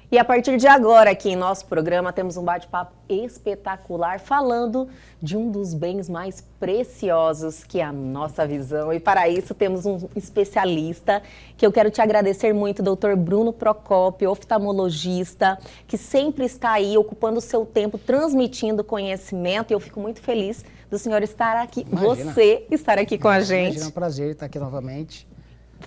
E a partir de agora, aqui em nosso programa, temos um bate-papo espetacular falando de um dos bens mais preciosos, que é a nossa visão. E para isso temos um especialista, que eu quero te agradecer muito, Dr. Bruno Procópio, oftalmologista, que sempre está aí ocupando o seu tempo, transmitindo conhecimento. E eu fico muito feliz do senhor estar aqui, você estar aqui com a gente. Imagina, é um prazer estar aqui novamente.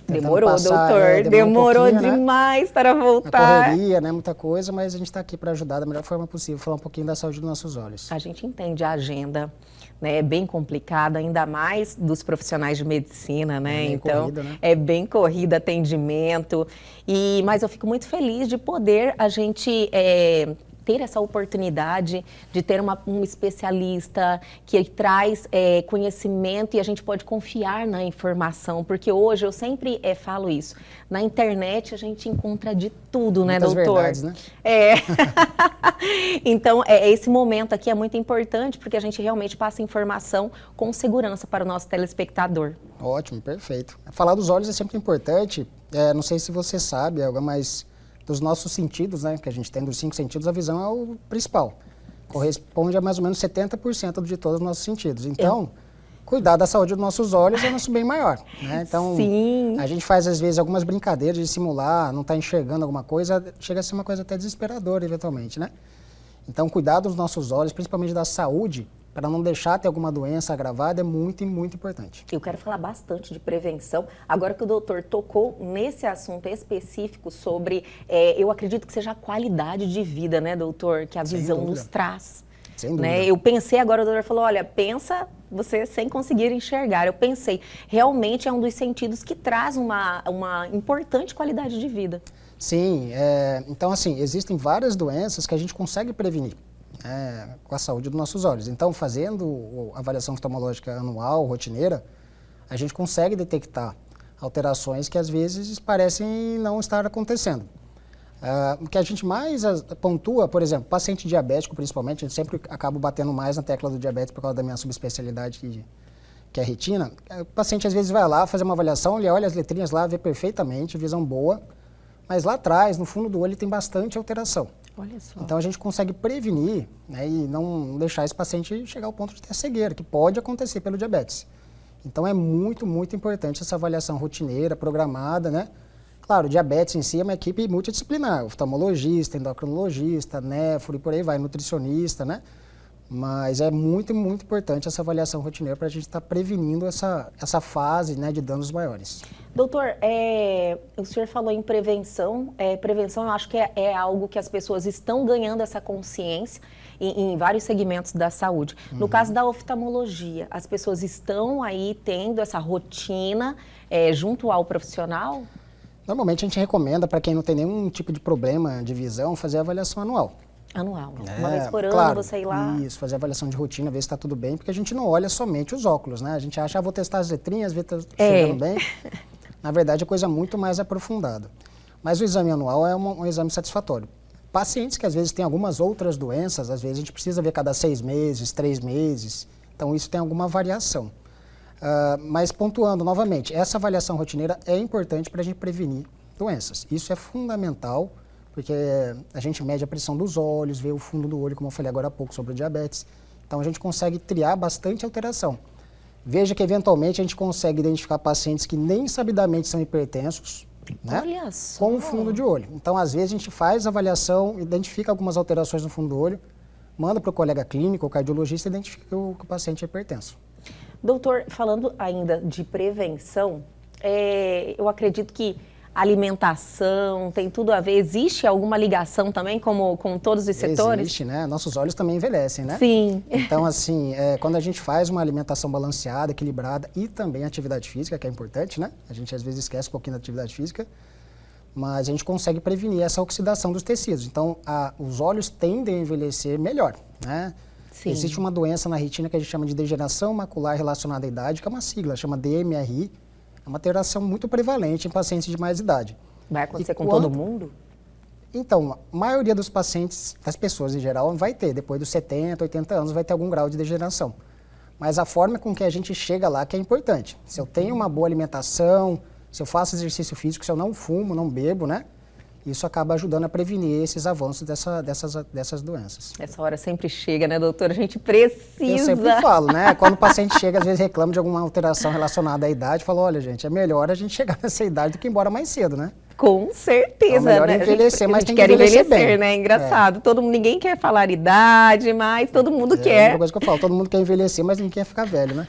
Demorou, doutor, demorou demais, né, para voltar. A correria, né, muita coisa, mas a gente está aqui para ajudar da melhor forma possível, falar um pouquinho da saúde dos nossos olhos. A gente entende a agenda, né, é bem complicada, ainda mais dos profissionais de medicina, né, então corrida, né? É bem corrida, atendimento, mas eu fico muito feliz de poder a gente ter essa oportunidade de ter um especialista que traz conhecimento e a gente pode confiar na informação, porque hoje eu sempre falo isso, na internet a gente encontra de tudo, né, muitas doutor? Verdades, né? Então, esse momento aqui é muito importante, porque a gente realmente passa informação com segurança para o nosso telespectador. Ótimo, perfeito. Falar dos olhos é sempre importante, não sei se você sabe, mas dos nossos sentidos, né, que a gente tem dos 5 sentidos, a visão é o principal. Corresponde a mais ou menos 70% de todos os nossos sentidos. Então, cuidar da saúde dos nossos olhos é o nosso bem maior, né? Então, sim, a gente faz às vezes algumas brincadeiras de simular, não estar enxergando alguma coisa, chega a ser uma coisa até desesperadora eventualmente, né? Então, cuidar dos nossos olhos, principalmente da saúde, para não deixar ter alguma doença agravada, é muito, muito importante. Eu quero falar bastante de prevenção. Agora que o doutor tocou nesse assunto específico sobre, eu acredito que seja a qualidade de vida, né, doutor, que a visão nos traz. Sem dúvida. Né? Eu pensei agora, o doutor falou, olha, pensa você sem conseguir enxergar. Eu pensei, realmente é um dos sentidos que traz uma importante qualidade de vida. Sim, então assim, existem várias doenças que a gente consegue prevenir. Com a saúde dos nossos olhos. Então, fazendo a avaliação oftalmológica anual, rotineira, a gente consegue detectar alterações que às vezes parecem não estar acontecendo. O que a gente mais pontua, por exemplo, paciente diabético principalmente, a gente sempre acaba batendo mais na tecla do diabetes por causa da minha subespecialidade que é a retina. O paciente às vezes vai lá fazer uma avaliação, ele olha as letrinhas lá, vê perfeitamente, visão boa, mas lá atrás, no fundo do olho, tem bastante alteração. Olha só. Então a gente consegue prevenir, né, e não deixar esse paciente chegar ao ponto de ter cegueira, que pode acontecer pelo diabetes. Então é muito, muito importante essa avaliação rotineira, programada, né? Claro, o diabetes em si é uma equipe multidisciplinar, oftalmologista, endocrinologista, néfro e por aí vai, nutricionista, né? Mas é muito, muito importante essa avaliação rotineira para a gente estar prevenindo essa fase, né, de danos maiores. Doutor, o senhor falou em prevenção. Prevenção eu acho que é algo que as pessoas estão ganhando essa consciência em vários segmentos da saúde. No caso da oftalmologia, as pessoas estão aí tendo essa rotina junto ao profissional? Normalmente a gente recomenda para quem não tem nenhum tipo de problema de visão fazer a avaliação anual. Anual. Uma vez por ano, claro, você ir lá. Isso, fazer avaliação de rotina, ver se está tudo bem, porque a gente não olha somente os óculos, né? A gente acha, vou testar as letrinhas, ver se está chegando bem. Na verdade, é coisa muito mais aprofundada. Mas o exame anual é um exame satisfatório. Pacientes que às vezes têm algumas outras doenças, às vezes a gente precisa ver cada 6 meses, 3 meses, então isso tem alguma variação. Mas pontuando novamente, essa avaliação rotineira é importante para a gente prevenir doenças. Isso é fundamental, porque a gente mede a pressão dos olhos, vê o fundo do olho, como eu falei agora há pouco sobre o diabetes. Então a gente consegue triar bastante alteração. Veja que eventualmente a gente consegue identificar pacientes que nem sabidamente são hipertensos, né, Olha só. com o fundo de olho. Então às vezes a gente faz a avaliação, identifica algumas alterações no fundo do olho, manda para o colega clínico, o cardiologista, e identifica que o paciente é hipertenso. Doutor, falando ainda de prevenção, eu acredito que alimentação, tem tudo a ver. Existe alguma ligação também com todos os setores? Existe, né? Nossos olhos também envelhecem, né? Sim. Então, assim, quando a gente faz uma alimentação balanceada, equilibrada e também atividade física, que é importante, né? A gente às vezes esquece um pouquinho da atividade física, mas a gente consegue prevenir essa oxidação dos tecidos. Então, os olhos tendem a envelhecer melhor, né? Sim. Existe uma doença na retina que a gente chama de degeneração macular relacionada à idade, que é uma sigla, chama DMRI. É uma alteração muito prevalente em pacientes de mais idade. Vai acontecer com todo mundo? Então, a maioria dos pacientes, das pessoas em geral, vai ter, depois dos 70, 80 anos, vai ter algum grau de degeneração. Mas a forma com que a gente chega lá que é importante. Se eu tenho uma boa alimentação, se eu faço exercício físico, se eu não fumo, não bebo, né? Isso acaba ajudando a prevenir esses avanços dessas doenças. Essa hora sempre chega, né, doutora? A gente precisa. Eu sempre falo, né? Quando o paciente chega, às vezes reclama de alguma alteração relacionada à idade, fala, olha, gente, é melhor a gente chegar nessa idade do que ir embora mais cedo, né? Com certeza, então, melhor né? envelhecer, mas tem que quer envelhecer bem. né? Engraçado. Ninguém quer falar idade, mas todo mundo quer. É uma coisa que eu falo, todo mundo quer envelhecer, mas ninguém quer ficar velho, né?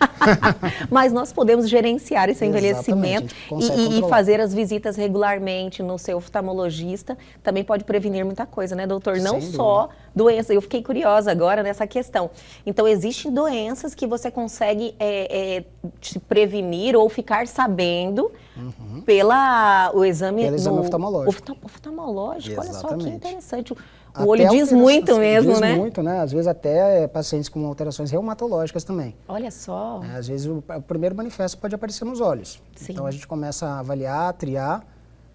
Mas nós podemos gerenciar esse envelhecimento e fazer as visitas regularmente no seu oftalmologista. Também pode prevenir muita coisa, né, doutor? Não só doenças. Eu fiquei curiosa agora nessa questão. Então, existem doenças que você consegue te prevenir ou ficar sabendo pelo exame oftalmológico. Oftalmológico, olha só que interessante. O até olho diz muito mesmo, né? Diz muito, né? Às vezes até pacientes com alterações reumatológicas também. Olha só. Às vezes o primeiro manifesto pode aparecer nos olhos. Sim. Então a gente começa a avaliar, triar.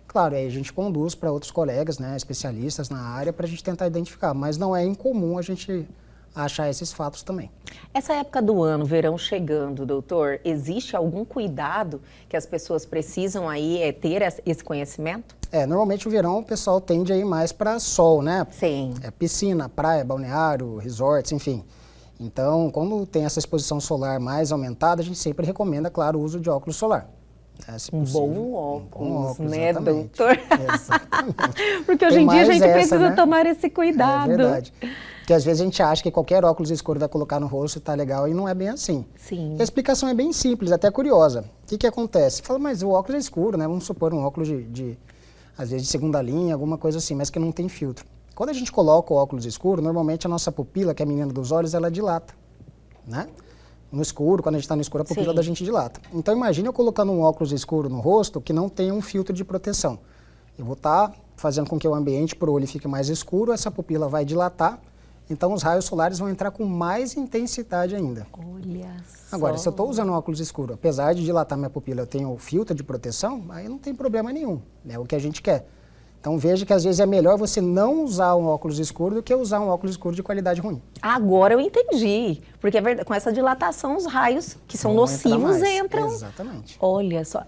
Claro, aí a gente conduz para outros colegas, né, especialistas na área, para a gente tentar identificar. Mas não é incomum a gente achar esses fatos também. Essa época do ano, verão chegando, doutor, existe algum cuidado que as pessoas precisam aí ter esse conhecimento? Normalmente o verão o pessoal tende a ir mais para sol, né? Sim. Piscina, praia, balneário, resorts, enfim. Então, quando tem essa exposição solar mais aumentada, a gente sempre recomenda, claro, o uso de óculos solar. Um bom óculos, né, exatamente. doutor? Exatamente. Porque hoje em dia a gente precisa tomar esse cuidado. É verdade. Porque às vezes a gente acha que qualquer óculos escuro vai colocar no rosto e tá legal, e não é bem assim. Sim. A explicação é bem simples, até curiosa. O que acontece? Fala, mas o óculos é escuro, né? Vamos supor um óculos às vezes de segunda linha, alguma coisa assim, mas que não tem filtro. Quando a gente coloca o óculos escuro, normalmente a nossa pupila, que é a menina dos olhos, ela dilata, né? No escuro, quando a gente está no escuro, a pupila da gente dilata. Então imagine eu colocando um óculos escuro no rosto que não tem um filtro de proteção. Eu vou estar fazendo com que o ambiente para o olho fique mais escuro, essa pupila vai dilatar, então os raios solares vão entrar com mais intensidade ainda. Olha só. Agora, se eu estou usando um óculos escuro, apesar de dilatar minha pupila, eu tenho o filtro de proteção, aí não tem problema nenhum, é o que a gente quer. Então veja que às vezes é melhor você não usar um óculos escuro do que usar um óculos escuro de qualidade ruim. Agora eu entendi, porque com essa dilatação os raios que são nocivos entram. Exatamente. Olha só,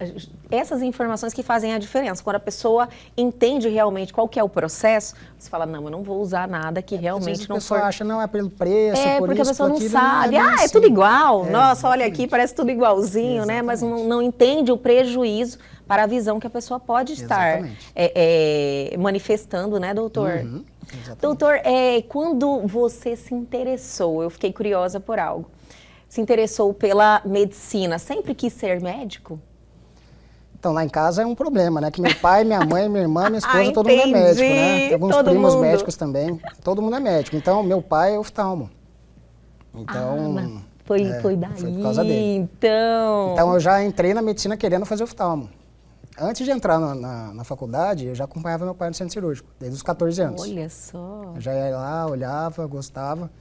essas informações que fazem a diferença. Quando a pessoa entende realmente qual que é o processo, você fala, não, eu não vou usar nada que realmente não for... A pessoa acha, não, é pelo preço, por porque isso, a pessoa não aquilo, sabe. Não é tudo igual. Nossa, olha exatamente. aqui, parece tudo igualzinho, né? Mas não entende o prejuízo para a visão que a pessoa pode estar manifestando, né, doutor? Doutor, quando você se interessou, eu fiquei curiosa por algo, se interessou pela medicina, sempre quis ser médico? Então, lá em casa é um problema, né? Que meu pai, minha mãe, minha irmã, minha esposa, todo mundo é médico, né? Tem alguns primos médicos também, todo mundo é médico. Então, meu pai é oftalmo. Então, foi daí, foi por causa dele. Então, eu já entrei na medicina querendo fazer oftalmo. Antes de entrar na faculdade, eu já acompanhava meu pai no centro cirúrgico, desde os 14 anos. Olha só. Eu já ia lá, olhava, gostava.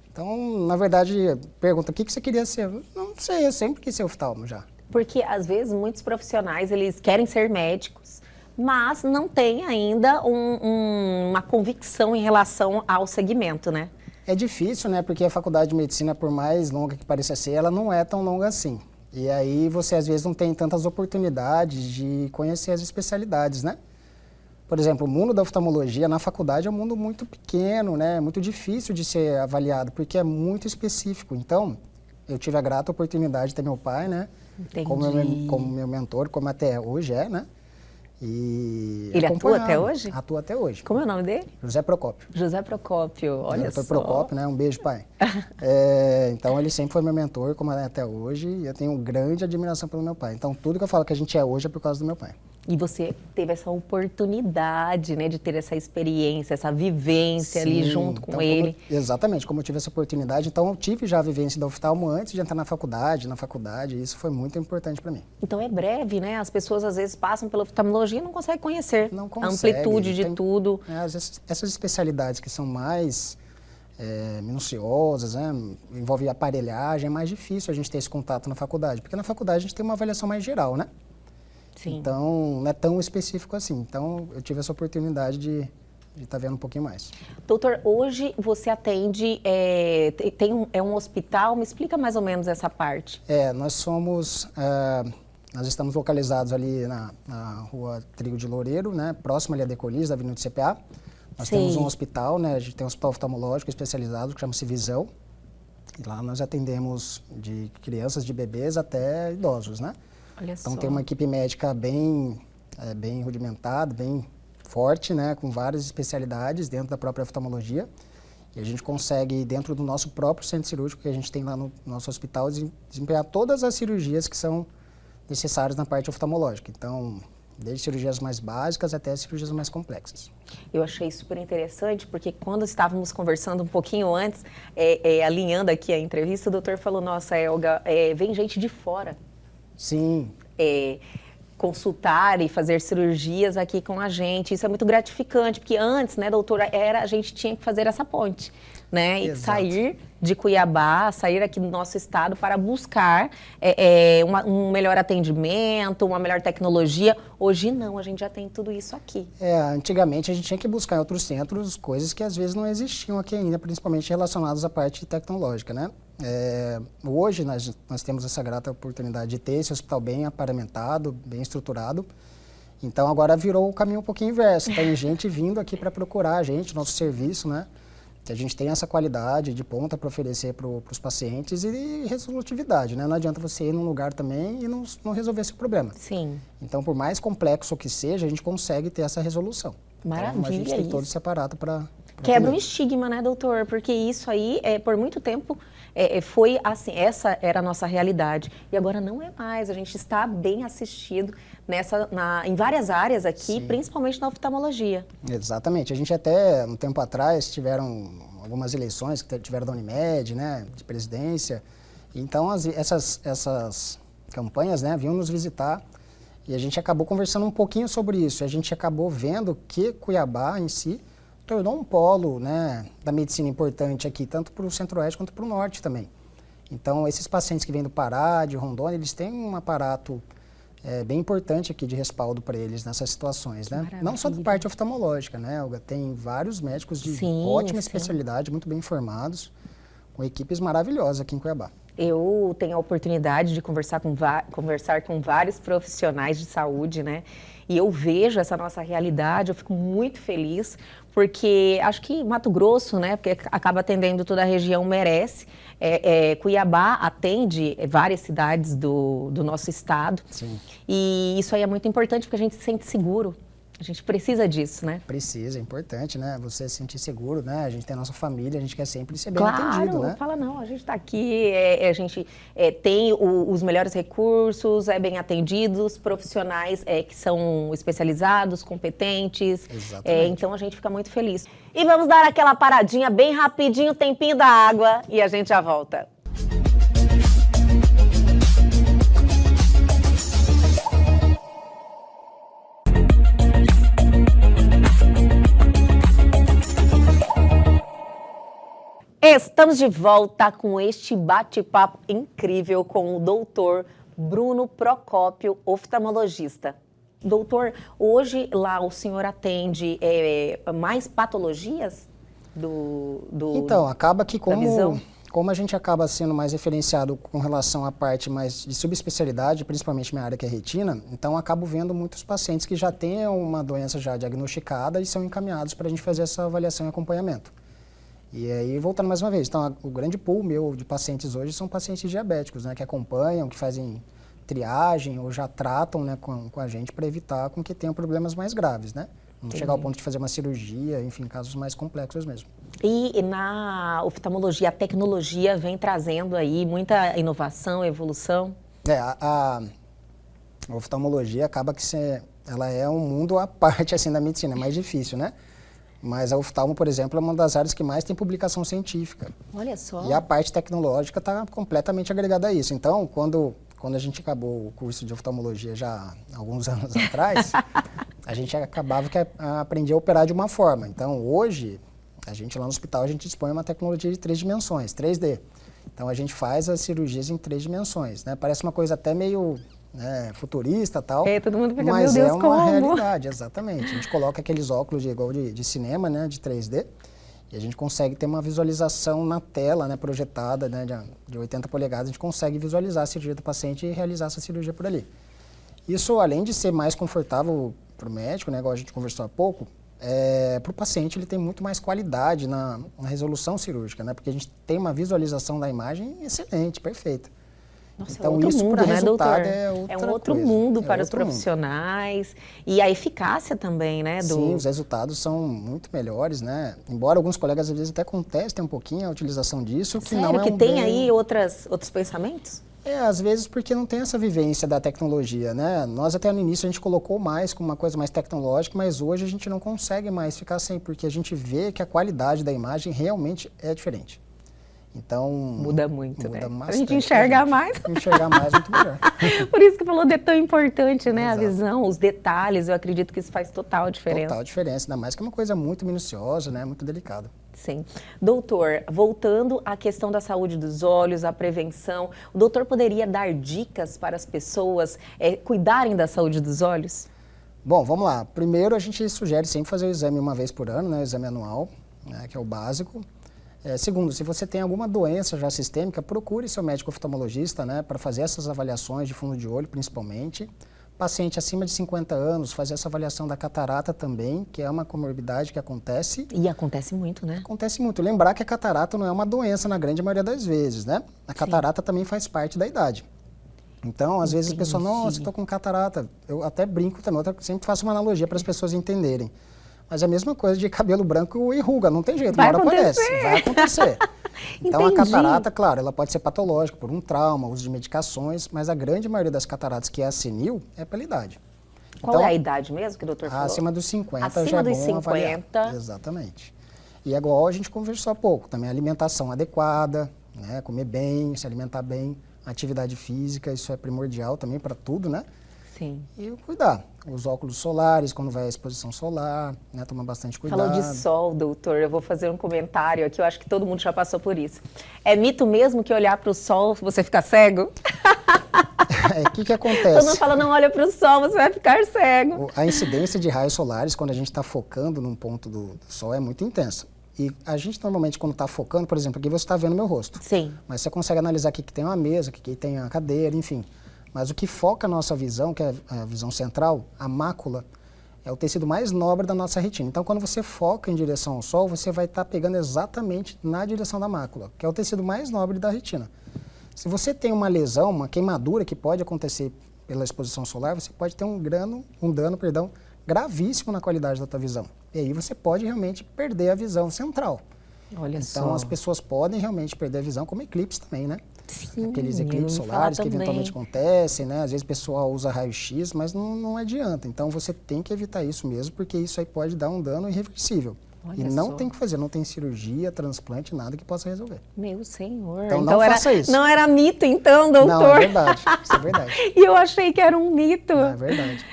Então, na verdade, pergunta, o que você queria ser? Eu não sei, eu sempre quis ser oftalmo já. Porque, às vezes, muitos profissionais, eles querem ser médicos, mas não têm ainda uma convicção em relação ao segmento, né? É difícil, né? Porque a faculdade de medicina, por mais longa que pareça ser, ela não é tão longa assim. E aí você, às vezes, não tem tantas oportunidades de conhecer as especialidades, né? Por exemplo, o mundo da oftalmologia na faculdade é um mundo muito pequeno, né? É muito difícil de ser avaliado, porque é muito específico. Então, eu tive a grata oportunidade de ter meu pai, né? Como meu mentor, como até hoje é, né? E ele atua até hoje? Atua até hoje. Como é o nome dele? José Procópio. José Procópio, olha só. Procópio, né? Um beijo, pai. Então, ele sempre foi meu mentor, como é até hoje, e eu tenho grande admiração pelo meu pai. Então, tudo que eu falo que a gente é hoje é por causa do meu pai. E você teve essa oportunidade, né, de ter essa experiência, essa vivência ali junto com ele. Exatamente, como eu tive essa oportunidade, então eu tive já a vivência da oftalmo antes de entrar na faculdade, e isso foi muito importante para mim. Então é breve, né? As pessoas às vezes passam pela oftalmologia e não conseguem conhecer a amplitude de tudo. Essas especialidades que são mais minuciosas, né, envolve aparelhagem, é mais difícil a gente ter esse contato na faculdade, porque na faculdade a gente tem uma avaliação mais geral, né? Sim. Então, não é tão específico assim. Então, eu tive essa oportunidade de estar vendo um pouquinho mais. Doutor, hoje você atende, é um hospital, me explica mais ou menos essa parte. Nós somos Nós estamos localizados ali na rua Trigo de Loureiro, né, próximo ali a Decolis, da Avenida do CPA. Nós temos um hospital, né, a gente tem um hospital oftalmológico especializado que chama-se Visão. E lá nós atendemos de crianças, de bebês até idosos, né? Olha então só. Tem uma equipe médica bem rudimentada, bem forte, né, com várias especialidades dentro da própria oftalmologia. E a gente consegue, dentro do nosso próprio centro cirúrgico, que a gente tem lá no nosso hospital, desempenhar todas as cirurgias que são necessárias na parte oftalmológica. Então, desde cirurgias mais básicas até cirurgias mais complexas. Eu achei super interessante, porque quando estávamos conversando um pouquinho antes, alinhando aqui a entrevista, o doutor falou, nossa, Elga, vem gente de fora. Sim. Consultar e fazer cirurgias aqui com a gente. Isso é muito gratificante, porque antes, né, doutora, a gente tinha que fazer essa ponte, né? E sair de Cuiabá, sair aqui do nosso estado para buscar um melhor atendimento, uma melhor tecnologia. Hoje não, a gente já tem tudo isso aqui. Antigamente a gente tinha que buscar em outros centros coisas que às vezes não existiam aqui ainda, principalmente relacionadas à parte tecnológica, né? Hoje nós temos essa grata oportunidade de ter esse hospital bem aparamentado, bem estruturado. Então agora virou o caminho um pouquinho inverso. Tem gente vindo aqui para procurar a gente, nosso serviço, né? Que a gente tem essa qualidade de ponta para oferecer para os pacientes e resolutividade, né? Não adianta você ir num lugar também e não resolver esse problema. Sim. Então, por mais complexo que seja, a gente consegue ter essa resolução. Maravilha. Então, a gente tem todo esse aparato para quebra um estigma, né, doutor? Porque isso aí, por muito tempo, foi assim, essa era a nossa realidade. E agora não é mais. A gente está bem assistido em várias áreas aqui, sim, principalmente na oftalmologia. Exatamente. A gente até, um tempo atrás, tiveram algumas eleições que tiveram da Unimed, né, de presidência. Então, essas campanhas, né, vinham nos visitar e a gente acabou conversando um pouquinho sobre isso. A gente acabou vendo que Cuiabá, em si, tornou um polo, né, da medicina importante aqui, tanto para o Centro-Oeste quanto para o Norte também. Então, esses pacientes que vêm do Pará, de Rondônia, eles têm um aparato bem importante aqui de respaldo para eles nessas situações, né? Maravilha. Não só da parte oftalmológica, né, Olga? Tem vários médicos de ótima especialidade, muito bem formados, com equipes maravilhosas aqui em Cuiabá. Eu tenho a oportunidade de conversar com vários profissionais de saúde, né? E eu vejo essa nossa realidade, eu fico muito feliz, porque acho que Mato Grosso, né, porque acaba atendendo toda a região, merece. Cuiabá atende várias cidades do nosso estado. Sim. E isso aí é muito importante, porque a gente se sente seguro. A gente precisa disso, né? Precisa, é importante, né? Você se sentir seguro, né? A gente tem a nossa família, a gente quer sempre ser bem atendido, né? Fala não, a gente está aqui, a gente tem os melhores recursos, bem atendidos, profissionais que são especializados, competentes. Exatamente. Então a gente fica muito feliz. E vamos dar aquela paradinha bem rapidinho, tempinho da água, e a gente já volta. Estamos de volta com este bate-papo incrível com o doutor Bruno Procópio, oftalmologista. Doutor, hoje lá o senhor atende mais patologias Então, acaba que como a gente acaba sendo mais referenciado com relação à parte mais de subespecialidade, principalmente minha área que é retina, então acabo vendo muitos pacientes que já têm uma doença já diagnosticada e são encaminhados para a gente fazer essa avaliação e acompanhamento. E aí, voltando mais uma vez, então o grande pool meu de pacientes hoje são pacientes diabéticos, né, que acompanham, que fazem triagem ou já tratam, né, com a gente para evitar com que tenham problemas mais graves, né? Não chegar ao ponto de fazer uma cirurgia, enfim, casos mais complexos mesmo. E na oftalmologia, a tecnologia vem trazendo aí muita inovação, evolução? A oftalmologia acaba que ela é um mundo à parte assim, da medicina, é mais difícil, né? Mas a oftalmo, por exemplo, é uma das áreas que mais tem publicação científica. Olha só. E a parte tecnológica está completamente agregada a isso. Então, quando a gente acabou o curso de oftalmologia já há alguns anos atrás, a gente acabava que aprendia a operar de uma forma. Então, hoje, a gente lá no hospital, a gente dispõe de uma tecnologia de 3 dimensões, 3D. Então, a gente faz as cirurgias em 3 dimensões, né? Parece uma coisa até meio futurista e tal, todo mundo fica, mas meu Deus, uma como? realidade, exatamente. A gente coloca aqueles óculos igual de cinema, né, de 3D, e a gente consegue ter uma visualização na tela, né, projetada, né, de 80 polegadas, a gente consegue visualizar a cirurgia do paciente e realizar essa cirurgia por ali. Isso, além de ser mais confortável para o médico, né, igual a gente conversou há pouco, para o paciente ele tem muito mais qualidade na resolução cirúrgica, né? Porque a gente tem uma visualização da imagem excelente, perfeita. Nossa, então, é outro isso mundo, para né, resultado doutor? É um outro mundo para os profissionais. E a eficácia também, né? Sim, os resultados são muito melhores, né? Embora alguns colegas às vezes até contestem um pouquinho a utilização disso, que não é que um tem bem... aí outros pensamentos? Às vezes porque não tem essa vivência da tecnologia, né? Nós até no início a gente colocou mais como uma coisa mais tecnológica, mas hoje a gente não consegue mais ficar sem, porque a gente vê que a qualidade da imagem realmente é diferente. Então... Muda muito, né? Bastante, a gente enxergar mais. Enxergar mais, muito melhor. Por isso que falou de tão importante, né? Exato. A visão, os detalhes, eu acredito que isso faz total diferença. Total diferença, ainda mais que é uma coisa muito minuciosa, né? Muito delicada. Sim. Doutor, voltando à questão da saúde dos olhos, a prevenção, o doutor poderia dar dicas para as pessoas cuidarem da saúde dos olhos? Bom, vamos lá. Primeiro, a gente sugere sempre fazer o exame uma vez por ano, né? O exame anual, né? Que é o básico. Segundo, se você tem alguma doença já sistêmica, procure seu médico oftalmologista, né? Para fazer essas avaliações de fundo de olho, principalmente. Paciente acima de 50 anos, fazer essa avaliação da catarata também, que é uma comorbidade que acontece. E acontece muito, né? Acontece muito. Lembrar que a catarata não é uma doença na grande maioria das vezes, né? A catarata também faz parte da idade. Então, às vezes a pessoa, nossa, estou com catarata. Eu até brinco também, eu sempre faço uma analogia para as pessoas entenderem. Mas é a mesma coisa de cabelo branco e ruga, não tem jeito, uma hora aparece. Vai acontecer. Então, a catarata, claro, ela pode ser patológica por um trauma, uso de medicações, mas a grande maioria das cataratas que é senil é pela idade. Qual é a idade mesmo que o doutor falou? Acima dos 50 acima já é dos bom 50. avaliar. Exatamente. E igual a gente conversou há pouco, também alimentação adequada, né, comer bem, se alimentar bem, atividade física, isso é primordial também para tudo, né? Sim. E cuidar. Os óculos solares, quando vai à exposição solar, né, tomar bastante cuidado. Falou de sol, doutor, eu vou fazer um comentário aqui, eu acho que todo mundo já passou por isso. É mito mesmo que olhar para o sol você fica cego? O que acontece? Todo mundo fala, não olha para o sol, você vai ficar cego. A incidência de raios solares, quando a gente está focando num ponto do sol, é muito intensa. E a gente normalmente, quando está focando, por exemplo, aqui você está vendo meu rosto. Sim. Mas você consegue analisar aqui que tem uma mesa, que tem a cadeira, enfim. Mas o que foca a nossa visão, que é a visão central, a mácula, é o tecido mais nobre da nossa retina. Então, quando você foca em direção ao sol, você vai estar pegando exatamente na direção da mácula, que é o tecido mais nobre da retina. Se você tem uma lesão, uma queimadura que pode acontecer pela exposição solar, você pode ter um dano, gravíssimo na qualidade da tua visão. E aí você pode realmente perder a visão central. Olha só. Então, as pessoas podem realmente perder a visão, como eclipse também, né? Sim, aqueles eclipses solares que eventualmente acontecem, né? Às vezes o pessoal usa raio-x, mas não adianta. Então você tem que evitar isso mesmo, porque isso aí pode dar um dano irreversível. Olha e não só. tem que fazer, não tem cirurgia, transplante, nada que possa resolver. Meu senhor. Então não faça isso. Não era mito então, doutor? Não, é verdade. Isso é verdade. E eu achei que era um mito. Não, é verdade.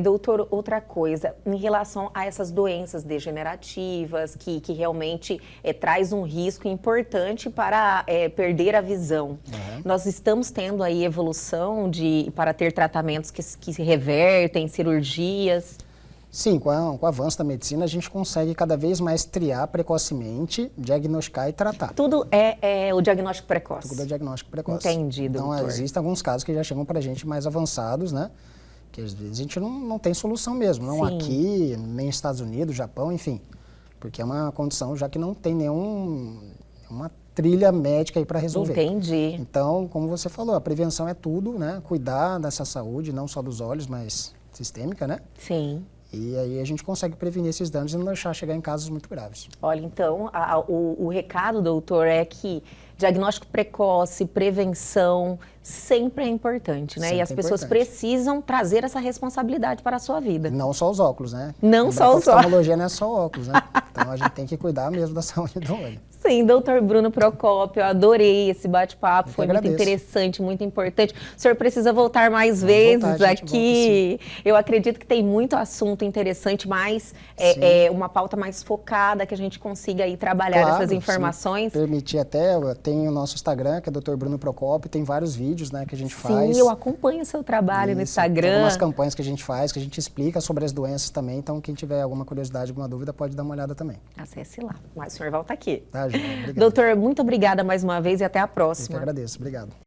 Doutor, outra coisa, em relação a essas doenças degenerativas, que realmente traz um risco importante para perder a visão. Uhum. Nós estamos tendo aí evolução para ter tratamentos que se revertem, cirurgias. Sim, com o avanço da medicina, a gente consegue cada vez mais triar precocemente, diagnosticar e tratar. Tudo é o diagnóstico precoce. Tudo é diagnóstico precoce. Entendi, doutor. Então, existem alguns casos que já chegam para a gente mais avançados, né? Que às vezes a gente não tem solução mesmo, não Sim. aqui, nem nos Estados Unidos, Japão, enfim. Porque é uma condição já que não tem uma trilha médica aí para resolver. Entendi. Então, como você falou, a prevenção é tudo, né? Cuidar dessa saúde, não só dos olhos, mas sistêmica, né? Sim. E aí a gente consegue prevenir esses danos e não deixar chegar em casos muito graves. Olha, então, o recado, doutor, é que diagnóstico precoce, prevenção, sempre é importante, né? Sempre e as pessoas precisam trazer essa responsabilidade para a sua vida. Não só os óculos, né? Não só os óculos. A oftalmologia não é só óculos, né? Então a gente tem que cuidar mesmo da saúde do olho. Sim, doutor Bruno Procópio, eu adorei esse bate-papo, foi muito interessante, muito importante. O senhor precisa voltar mais vezes aqui. Eu acredito que tem muito assunto interessante, mas é uma pauta mais focada, que a gente consiga aí trabalhar essas informações. Se permitir até, tem o nosso Instagram, que é Dr. Bruno Procópio, tem vários vídeos, né, que a gente faz. Sim, eu acompanho o seu trabalho no Instagram. Tem umas campanhas que a gente faz, que a gente explica sobre as doenças também, então quem tiver alguma curiosidade, alguma dúvida, pode dar uma olhada também. Acesse lá, mas o senhor volta aqui. Tá, Ju, obrigado. Doutor, muito obrigada mais uma vez e até a próxima. Eu que agradeço, obrigado.